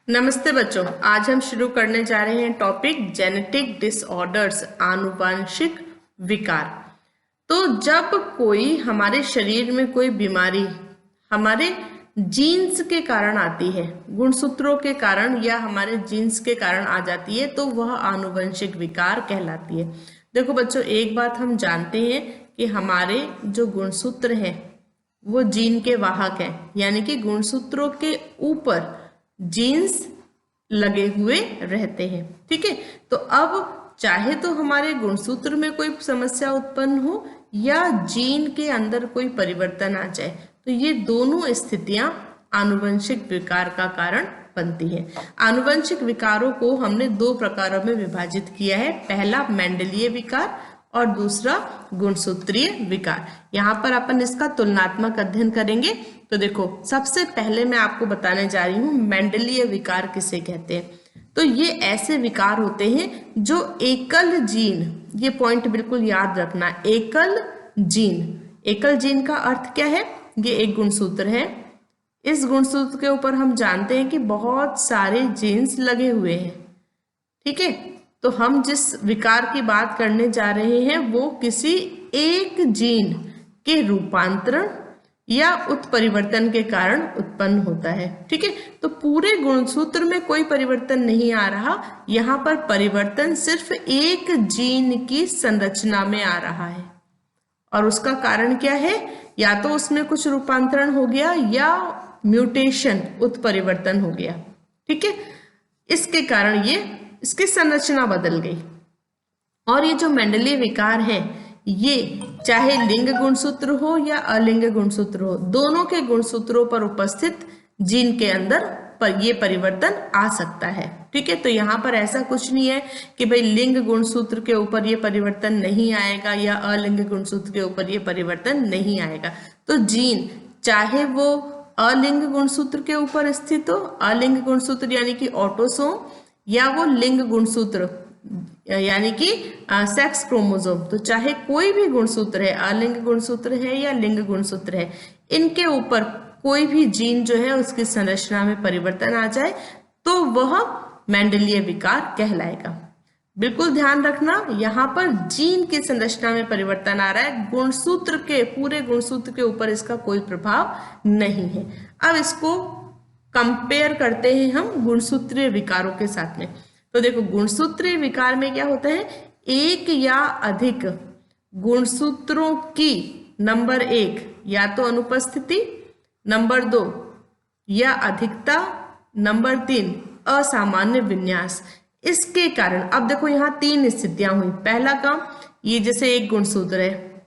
नमस्ते बच्चों, आज हम शुरू करने जा रहे हैं टॉपिक जेनेटिक डिसऑर्डर्स, आनुवंशिक विकार। तो जब कोई हमारे शरीर में कोई बीमारी हमारे जीन्स के कारण आती है, गुणसूत्रों के कारण या हमारे जीन्स के कारण आ जाती है, तो वह आनुवंशिक विकार कहलाती है। देखो बच्चों, एक बात हम जानते हैं कि हमारे जो गुणसूत्र हैं वो जीन के वाहक हैं, यानी कि गुणसूत्रों के ऊपर जीन्स लगे हुए रहते हैं। ठीक है, तो अब चाहे तो हमारे गुणसूत्र में कोई समस्या उत्पन्न हो या जीन के अंदर कोई परिवर्तन आ जाए, तो ये दोनों स्थितियां आनुवंशिक विकार का कारण बनती है। आनुवंशिक विकारों को हमने दो प्रकारों में विभाजित किया है, पहला मेंडेलीय विकार और दूसरा गुणसूत्रीय विकार। यहाँ पर अपन इसका तुलनात्मक अध्ययन करेंगे। तो देखो, सबसे पहले मैं आपको बताने जा रही हूँ मेंडेलीय विकार किसे कहते हैं। तो ये ऐसे विकार होते हैं जो एकल जीन, ये पॉइंट बिल्कुल याद रखना, एकल जीन का अर्थ क्या है? ये एक गुणसूत्र है, इस गुणसूत्र के ऊपर हम जानते हैं कि बहुत सारे जीन्स लगे हुए हैं। ठीक है, तो हम जिस विकार की बात करने जा रहे हैं वो किसी एक जीन के रूपांतरण या उत्परिवर्तन के कारण उत्पन्न होता है। ठीक है, तो पूरे गुणसूत्र में कोई परिवर्तन नहीं आ रहा, यहाँ पर परिवर्तन सिर्फ एक जीन की संरचना में आ रहा है। और उसका कारण क्या है? या तो उसमें कुछ रूपांतरण हो गया या म्यूटेशन, उत्परिवर्तन हो गया। ठीक है, इसके कारण ये इसकी संरचना बदल गई। और ये जो मेंडेलीय विकार है, ये चाहे लिंग गुणसूत्र हो या अलिंग गुणसूत्र हो, दोनों के गुणसूत्रों पर उपस्थित जीन के अंदर ये परिवर्तन आ सकता है। ठीक है, तो यहाँ पर ऐसा कुछ नहीं है कि भाई लिंग गुणसूत्र के ऊपर ये परिवर्तन नहीं आएगा या अलिंग गुणसूत्र के ऊपर ये परिवर्तन नहीं आएगा। तो जीन चाहे वो अलिंग गुणसूत्र के ऊपर स्थित हो, अलिंग गुणसूत्र यानी कि ऑटोसोम, या वो लिंग गुणसूत्र यानी कि सेक्स क्रोमोसोम, तो चाहे कोई भी गुणसूत्र है, अलिंग गुणसूत्र है या लिंग गुणसूत्र है, इनके ऊपर कोई भी जीन जो है उसकी संरचना में परिवर्तन आ जाए तो वह मेंडेलीय विकार कहलाएगा। बिल्कुल ध्यान रखना, यहाँ पर जीन की संरचना में परिवर्तन आ रहा है, गुणसूत्र के पूरे गुणसूत्र के ऊपर इसका कोई प्रभाव नहीं है। अब इसको कंपेयर करते हैं हम गुणसूत्रीय विकारों के साथ में। तो देखो, गुणसूत्रीय विकार में क्या होता है? एक या अधिक गुणसूत्रों की नंबर 1 या तो अनुपस्थिति, नंबर 2 या अधिकता, नंबर 3 असामान्य विन्यास। इसके कारण अब देखो यहाँ 3 स्थितियां हुई। पहला काम, ये जैसे एक गुणसूत्र है,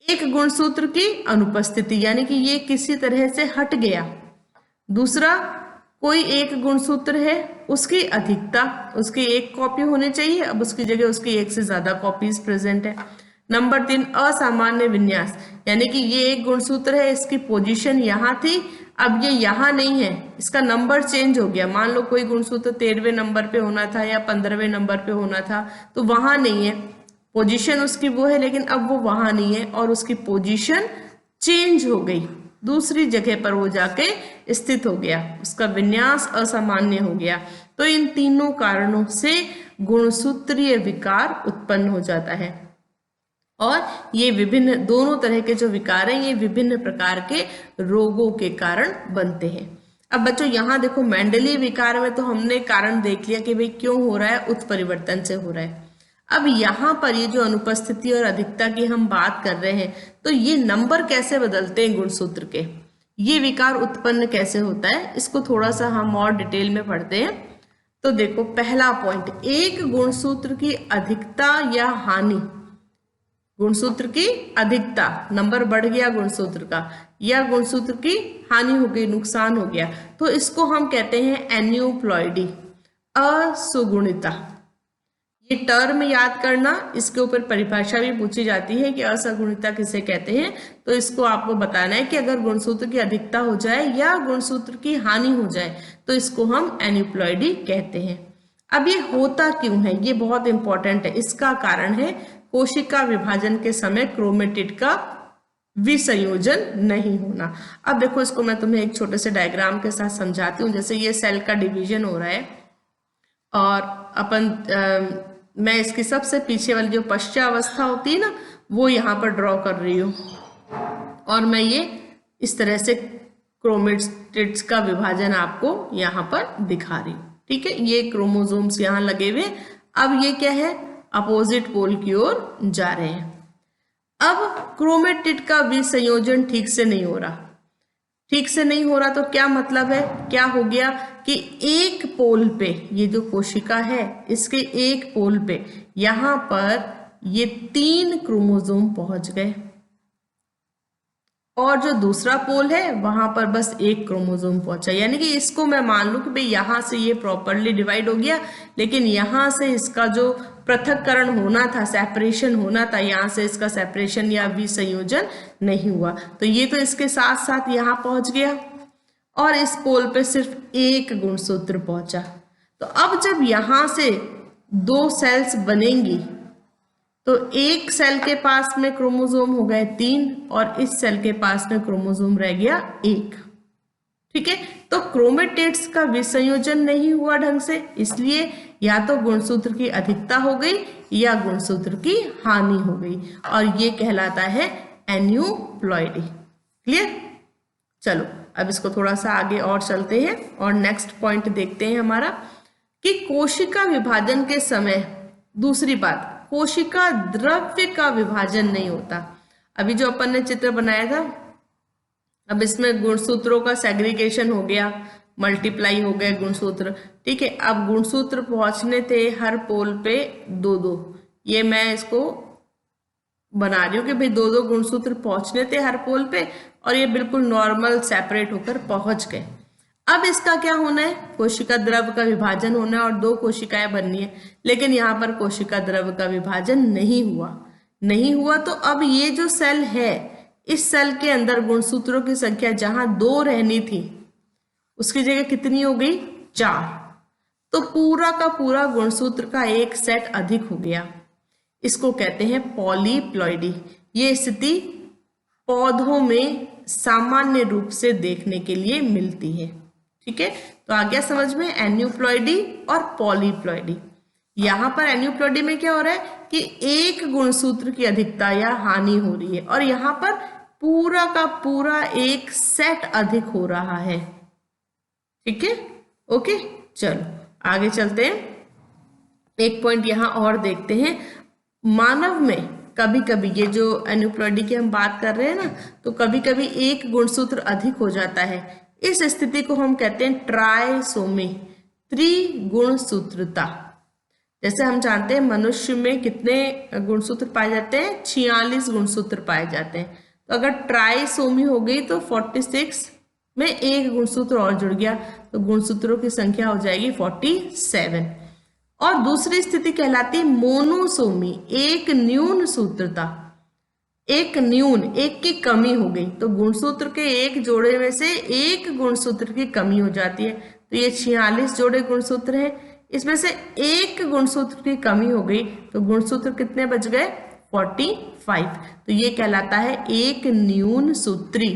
एक गुणसूत्र की अनुपस्थिति यानी कि ये किसी तरह से हट गया। दूसरा, कोई एक गुणसूत्र है, उसकी अधिकता, उसकी एक कॉपी होनी चाहिए, अब उसकी जगह उसकी एक से ज्यादा कॉपीज प्रेजेंट है। नंबर 3 असामान्य विन्यास, यानी कि ये एक गुणसूत्र है, इसकी पोजीशन यहाँ थी, अब ये यहाँ नहीं है, इसका नंबर चेंज हो गया। मान लो कोई गुणसूत्र 13वें नंबर पे होना था या 15वें नंबर पे होना था, तो वहां नहीं है, पोजीशन उसकी वो है, लेकिन अब वो वहां नहीं है और उसकी पोजीशन चेंज हो गई, दूसरी जगह पर वो जाके स्थित हो गया, उसका विन्यास असामान्य हो गया। तो इन तीनों कारणों से गुणसूत्रीय विकार उत्पन्न हो जाता है। और ये विभिन्न, दोनों तरह के जो विकार हैं, ये विभिन्न प्रकार के रोगों के कारण बनते हैं। अब बच्चों यहाँ देखो, मेंडेलीय विकार में तो हमने कारण देख लिया कि भाई क्यों हो रहा है, उत्परिवर्तन से हो रहा है। अब यहाँ पर ये जो अनुपस्थिति और अधिकता की हम बात कर रहे हैं, तो ये नंबर कैसे बदलते हैं गुणसूत्र के, ये विकार उत्पन्न कैसे होता है, इसको थोड़ा सा हम और डिटेल में पढ़ते हैं। तो देखो, पहला पॉइंट, एक गुणसूत्र की अधिकता या हानि, गुणसूत्र की अधिकता, नंबर बढ़ गया गुणसूत्र का, या गुणसूत्र की हानि हो गई, नुकसान हो गया, तो इसको हम कहते हैं एन्यूप्लॉइडी, असुगुणिता। ये टर्म याद करना, इसके ऊपर परिभाषा भी पूछी जाती है कि असगुणिता किसे कहते हैं। तो इसको आपको बताना है कि अगर गुणसूत्र की अधिकता हो जाए या गुणसूत्र की हानि हो जाए तो इसको हम एन्यूप्लॉइडी कहते हैं। अब ये होता क्यों है, ये बहुत इंपॉर्टेंट है। इसका कारण है कोशिका विभाजन के समय क्रोमेटिड का विसंयोजन नहीं होना। अब देखो इसको मैं तुम्हें एक छोटे से डायग्राम के साथ समझाती हूँ। जैसे ये सेल का डिवीजन हो रहा है और मैं इसकी सबसे पीछे वाली जो पश्चावस्था होती है ना, वो यहाँ पर ड्रॉ कर रही हूँ और मैं ये इस तरह से क्रोमेटिड्स का विभाजन आपको यहाँ पर दिखा रही हूँ। ठीक है, ये क्रोमोसोम्स यहाँ लगे हुए। अब ये क्या है, अपोजिट पोल की ओर जा रहे हैं। अब क्रोमेटिड का विसंयोजन ठीक से नहीं हो रहा। ठीक से नहीं हो रहा तो क्या मतलब है, क्या हो गया कि एक पोल पे, ये जो कोशिका है इसके एक पोल पे यहां पर ये 3 क्रोमोसोम पहुंच गए और जो दूसरा पोल है वहां पर बस 1 क्रोमोसोम पहुंचा। यानी कि इसको मैं मान लूं कि भाई यहां से ये प्रॉपरली डिवाइड हो गया, लेकिन यहां से इसका जो पृथक्करण होना था, सेपरेशन होना था, यहाँ से इसका सेपरेशन या विसंयोजन नहीं हुआ। तो ये तो इसके साथ साथ यहाँ पहुंच गया और इस पोल पे सिर्फ 1 गुणसूत्र पहुंचा। तो अब जब यहाँ से 2 सेल्स बनेंगी तो एक सेल के पास में क्रोमोसोम हो गए 3 और इस सेल के पास में क्रोमोसोम रह गया 1। ठीक है, तो क्रोमेटिड्स का विसंयोजन नहीं हुआ ढंग से, इसलिए या तो गुणसूत्र की अधिकता हो गई या गुणसूत्र की हानि हो गई और ये कहलाता है एन्यूप्लॉइडी। क्लियर? चलो अब इसको थोड़ा सा आगे और चलते हैं और नेक्स्ट पॉइंट देखते हैं हमारा कि कोशिका विभाजन के समय, दूसरी बात, कोशिका द्रव्य का विभाजन नहीं होता। अभी जो अपन ने चित्र बनाया था, अब इसमें गुणसूत्रों का सेग्रीगेशन हो गया, मल्टीप्लाई हो गए गुणसूत्र। ठीक है, अब गुणसूत्र पहुंचने थे हर पोल पे 2-2। ये मैं इसको बना रही हूँ कि भाई 2-2 गुणसूत्र पहुंचने थे हर पोल पे और ये बिल्कुल नॉर्मल सेपरेट होकर पहुंच गए। अब इसका क्या होना है, कोशिका द्रव्य का विभाजन होना है और 2 कोशिकाएं बननी है, लेकिन यहाँ पर कोशिका द्रव्य का विभाजन नहीं हुआ। तो अब ये जो सेल है, इस सेल के अंदर गुणसूत्रों की संख्या जहां 2 रहनी थी उसकी जगह कितनी हो गई, 4। तो पूरा का पूरा गुणसूत्र का एक सेट अधिक हो गया। इसको कहते हैं पॉलीप्लॉइडी। ये स्थिति पौधों में सामान्य रूप से देखने के लिए मिलती है। ठीक है, तो आ गया समझ में एन्यूप्लॉइडी और पॉलीप्लॉइडी। यहां पर एन्यूप्लॉइडी में क्या हो रहा है कि एक गुणसूत्र की अधिकता या हानि हो रही है और यहां पर पूरा का पूरा एक सेट अधिक हो रहा है। ठीक है, ओके, चलो आगे चलते हैं। एक पॉइंट यहां और देखते हैं। मानव में कभी कभी, ये जो एन्यूप्लॉइडी की हम बात कर रहे हैं ना, तो कभी कभी एक गुणसूत्र अधिक हो जाता है। इस स्थिति को हम कहते हैं ट्राइसोमी, त्रिगुणसूत्रता। जैसे हम जानते हैं मनुष्य में कितने गुणसूत्र पाए जाते हैं, 46 गुणसूत्र पाए जाते हैं। तो अगर ट्राइसोमी हो गई तो 46 में एक गुणसूत्र और जुड़ गया तो गुणसूत्रों की संख्या हो जाएगी 47। और दूसरी स्थिति कहलाती है मोनोसोमी, एक न्यून सूत्रता। एक की कमी हो गई तो गुणसूत्र के एक जोड़े में से एक गुणसूत्र की कमी हो जाती है। तो ये 46 जोड़े गुणसूत्र हैं, इसमें से एक गुणसूत्र की कमी हो गई तो गुणसूत्र कितने बच गए, 45। तो ये कहलाता है एक न्यून सूत्री,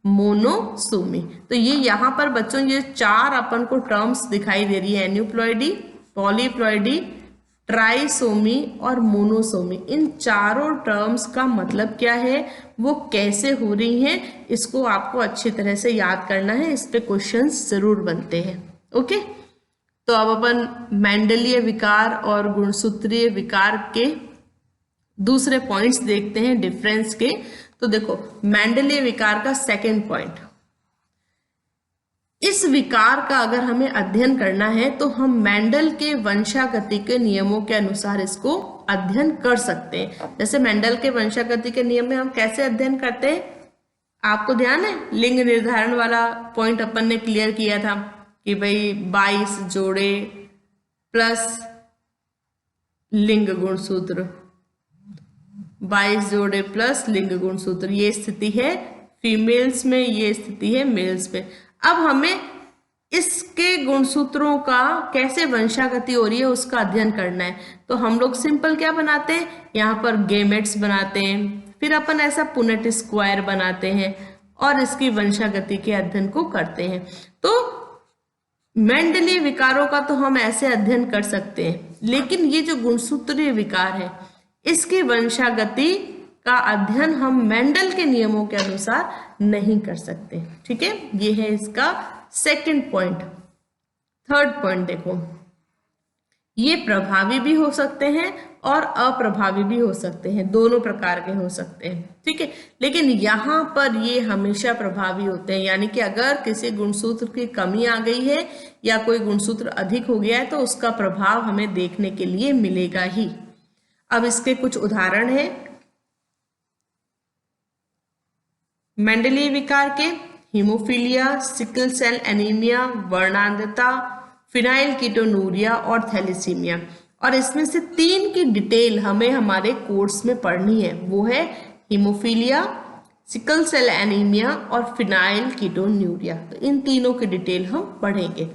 मोनोसोमी। तो ये यहाँ पर बच्चों ये 4 अपन को टर्म्स दिखाई दे रही है, एन्यूप्लॉइडी, पॉलीप्लॉइडी, ट्राइसोमी और मोनोसोमी। इन चारों टर्म्स का मतलब क्या है, वो कैसे हो रही हैं, इसको आपको अच्छी तरह से याद करना है। इस पे क्वेश्चंस जरूर बनते हैं। ओके, तो अब अपन मेंडलीय विकार और गुणसूत्रीय विकार के दूसरे पॉइंट्स देखते हैं डिफरेंस के। तो देखो मेंडलीय विकार का सेकंड पॉइंट, इस विकार का अगर हमें अध्ययन करना है तो हम मेंडल के वंशागति के नियमों के अनुसार इसको अध्ययन कर सकते हैं। जैसे मेंडल के वंशागति के नियम में हम कैसे अध्ययन करते हैं, आपको ध्यान है, लिंग निर्धारण वाला पॉइंट अपन ने क्लियर किया था कि भाई 22 जोड़े प्लस लिंग गुणसूत्र, 22 जोड़े प्लस लिंग गुणसूत्र, ये स्थिति है फीमेल्स में, ये स्थिति है मेल्स में। अब हमें इसके गुणसूत्रों का कैसे वंशागति हो रही है उसका अध्ययन करना है। तो हम लोग सिंपल क्या बनाते हैं, यहाँ पर गेमेट्स बनाते हैं, फिर अपन ऐसा पुनेट स्क्वायर बनाते हैं और इसकी वंशागति के अध्ययन को करते हैं। तो मेंडलीय विकारों का तो हम ऐसे अध्ययन कर सकते हैं, लेकिन ये जो गुणसूत्रीय विकार है इसकी वंशागति का अध्ययन हम मेंडल के नियमों के अनुसार नहीं कर सकते। ठीक है, ये है इसका सेकंड पॉइंट। थर्ड पॉइंट देखो, ये प्रभावी भी हो सकते हैं और अप्रभावी भी हो सकते हैं, दोनों प्रकार के हो सकते हैं। ठीक है, लेकिन यहाँ पर ये हमेशा प्रभावी होते हैं, यानी कि अगर किसी गुणसूत्र की कमी आ गई है या कोई गुणसूत्र अधिक हो गया है तो उसका प्रभाव हमें देखने के लिए मिलेगा ही। अब इसके कुछ उदाहरण हैं मेंडलीय विकार के: हीमोफीलिया, सिकल सेल एनीमिया, वर्णांधता, फिनाइल कीटोनूरिया और थैलेसीमिया। और इसमें से 3 की डिटेल हमें हमारे कोर्स में पढ़नी है, वो है हीमोफीलिया, सिकल सेल एनीमिया और फिनाइल कीटोन्यूरिया। तो इन तीनों की डिटेल हम पढ़ेंगे।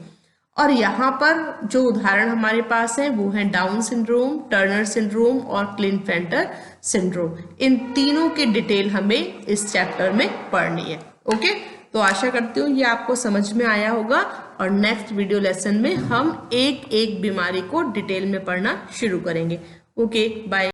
और यहाँ पर जो उदाहरण हमारे पास है वो है डाउन सिंड्रोम, टर्नर सिंड्रोम और क्लिनफेल्टर सिंड्रोम। इन तीनों की डिटेल हमें इस चैप्टर में पढ़नी है। ओके, तो आशा करती हूँ ये आपको समझ में आया होगा और नेक्स्ट वीडियो लेसन में हम एक एक बीमारी को डिटेल में पढ़ना शुरू करेंगे। Okay, bye.